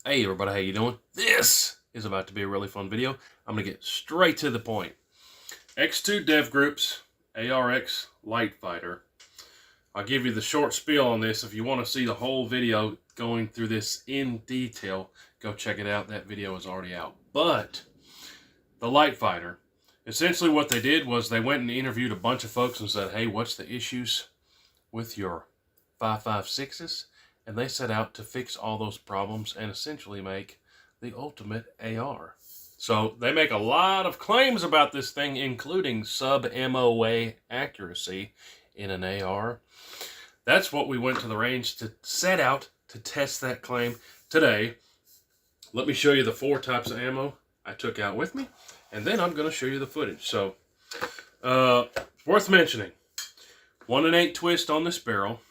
Hey everybody, how you doing? This is about to be a really fun video. I'm going to get straight to the point. X2 Dev Groups, ARX Lightfighter. I'll give you the short spiel on this. If you want to see the whole video going through this in detail, go check it out. That video is already out. But the Lightfighter, essentially what they did was they went and interviewed a bunch of folks and said, hey, what's the issues with your 5.56s? And they set out to fix all those problems and essentially make the ultimate AR. So they make a lot of claims about this thing, including sub-MOA accuracy in an AR. That's what we went to the range to set out to test that claim today. Let me show you the 4 types of ammo I took out with me, and then I'm going to show you the footage. So, worth mentioning, 1 1/8 twist on this barrel.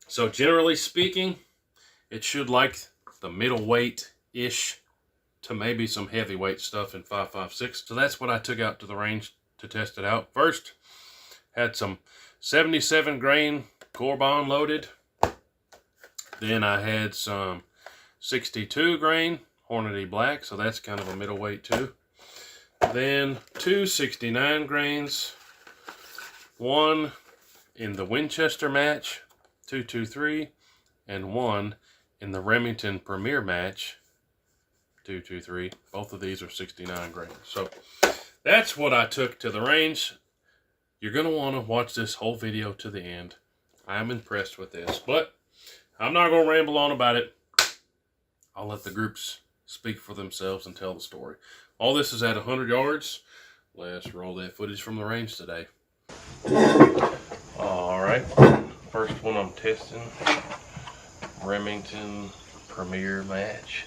So generally speaking, it should like the middleweight-ish to maybe some heavyweight stuff in 5.56. So that's what I took out to the range to test it out. First, had some 77 grain Cor-Bon loaded. Then I had some 62 grain Hornady black, so that's kind of a middleweight too. Then 2 69 grains, 1 in the Winchester match, 223, and 1 in the Remington Premier match, 223. Both of these are 69 grains. So that's what I took to the range. You're going to want to watch this whole video to the end. I'm impressed with this, but I'm not going to ramble on about it. I'll let the groups speak for themselves and tell the story. All this is at 100 yards. Let's roll that footage from the range today. All right. First one I'm testing, Remington Premier match,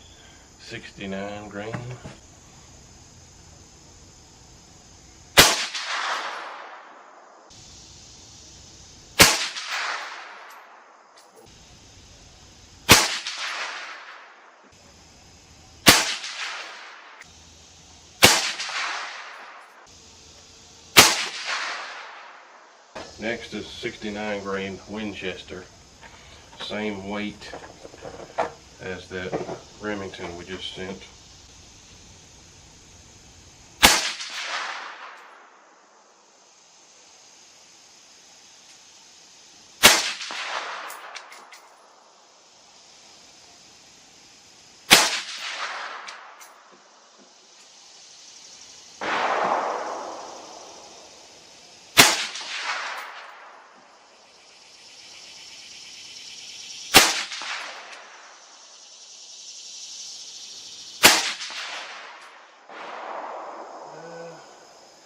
69 grain. Next is 69 grain Winchester, same weight as that Remington we just sent.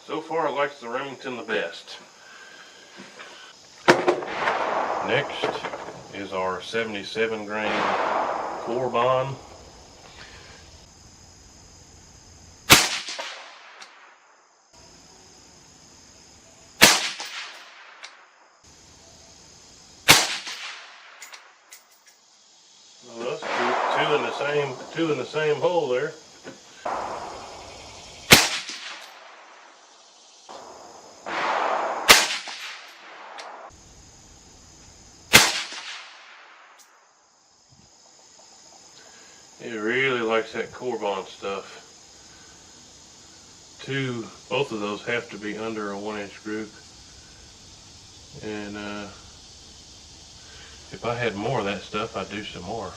So far, I like the Remington the best. Next is our 77 grain Cor-Bon. Well, that's two in the same hole there. It really likes that Cor-Bon stuff. Both of those have to be under a 1-inch group. And if I had more of that stuff, I'd do some more.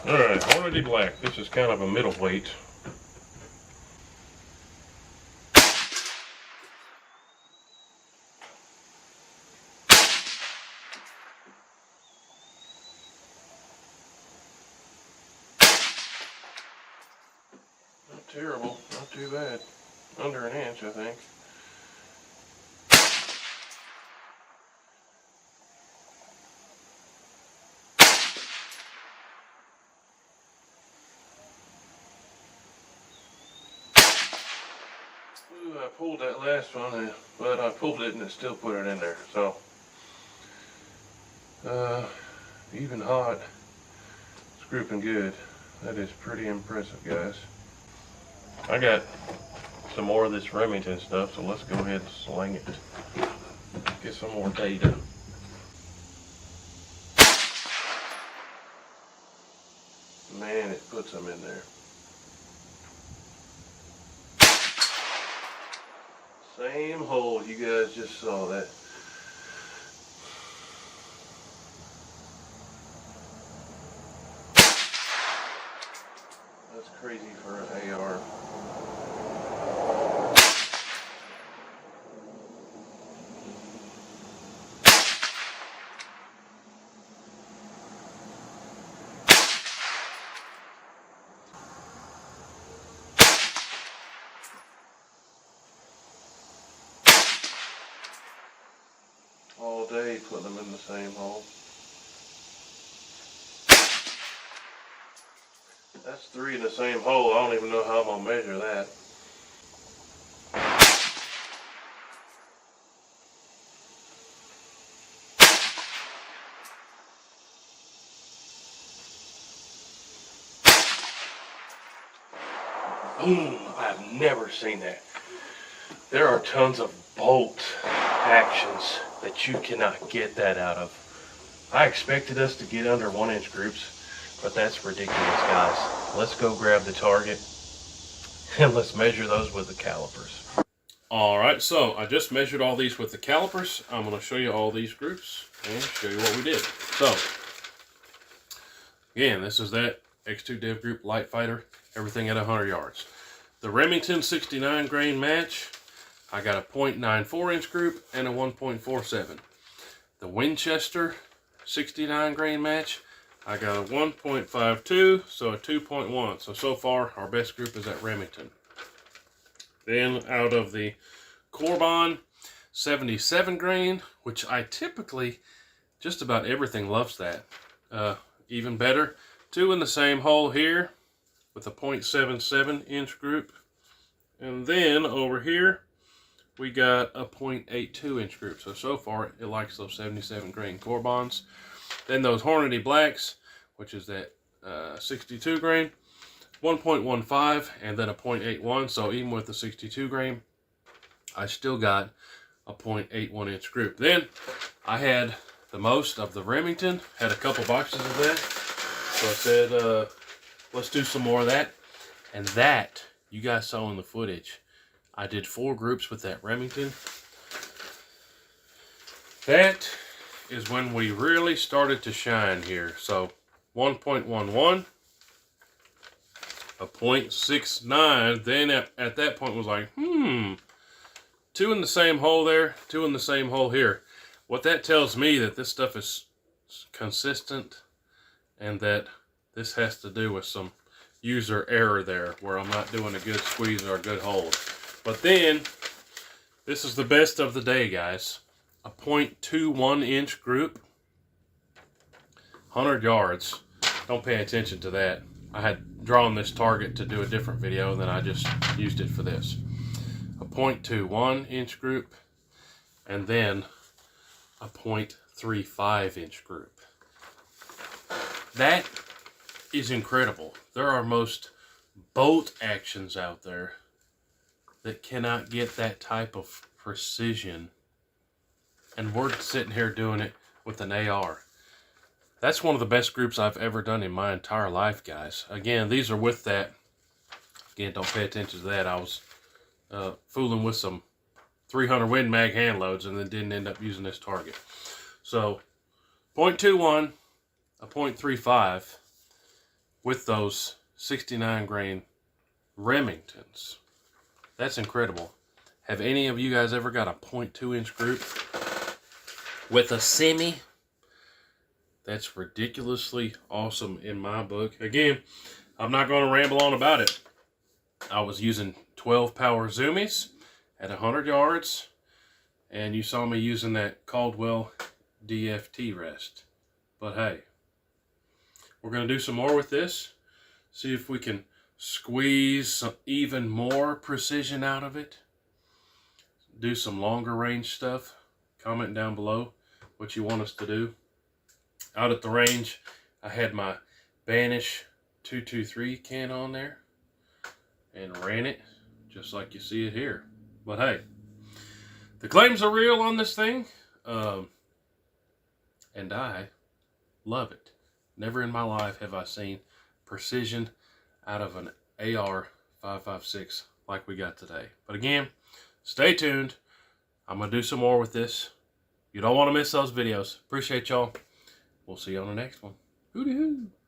Alright, Hornady black. This is kind of a middleweight. Not terrible, not too bad. Under 1 inch, I think. Ooh, I pulled that last one, but I pulled it and it still put it in there. So, even hot, it's grouping good. That is pretty impressive, guys. I got some more of this Remington stuff, so let's go ahead and sling it. Get some more data. Man, and it puts them in there. Same hole, you guys just saw that. That's crazy for an AR. All day putting them in the same hole. That's 3 in the same hole. I don't even know how I'm going to measure that. Boom! I've never seen that. There are tons of bolt actions that you cannot get that out of. I expected us to get under 1-inch groups, but that's ridiculous, guys. Let's go grab the target and let's measure those with the calipers. Alright, so I just measured all these with the calipers. I'm going to show you all these groups and show you what we did. So, again, this is that X2 Dev Group Lightfighter, everything at 100 yards. The Remington 69 grain match, I got a .94 inch group and a 1.47. The Winchester 69 grain match, I got a 1.52, so a 2.1. So far, our best group is at Remington. Then out of the Cor-Bon 77 grain, which I typically, just about everything loves that. Even better, 2 in the same hole here with a .77 inch group. And then over here, we got a .82 inch group. So far, it likes those 77 grain Cor-Bons. Then those Hornady Blacks, which is that 62 grain, 1.15, and then a .81. So even with the 62 grain, I still got a .81 inch group. Then I had the most of the Remington, had a couple boxes of that. So I said, let's do some more of that. And that, you guys saw in the footage, I did 4 groups with that Remington. That is when we really started to shine here. So 1.11, a .69, then at that point was like, 2 in the same hole there, 2 in the same hole here. What that tells me that this stuff is consistent and that this has to do with some user error there where I'm not doing a good squeeze or a good hold. But then, this is the best of the day, guys. A .21 inch group, 100 yards. Don't pay attention to that. I had drawn this target to do a different video, and then I just used it for this. A .21 inch group, and then a .35 inch group. That is incredible. There are most bolt actions out there that cannot get that type of precision, and we're sitting here doing it with an AR. That's one of the best groups I've ever done in my entire life, guys. Again, these are with that. Again, don't pay attention to that. I was fooling with some 300 Win Mag hand loads and then didn't end up using this target. So, .21, a .35 with those 69 grain Remingtons. That's incredible. Have any of you guys ever got a .2 inch group with a semi? That's ridiculously awesome in my book. Again, I'm not going to ramble on about it. I was using 12 power zoomies at 100 yards, and you saw me using that Caldwell DFT rest. But hey, we're going to do some more with this. See if we can squeeze some even more precision out of it. Do some longer range stuff. Comment down below what you want us to do. Out at the range, I had my Banish 223 can on there and ran it just like you see it here. But hey, the claims are real on this thing, and I love it. Never in my life have I seen precision out of an AR-556 like we got today. But again, stay tuned. I'm going to do some more with this. You don't want to miss those videos. Appreciate y'all. We'll see you on the next one. Hooty-hoo.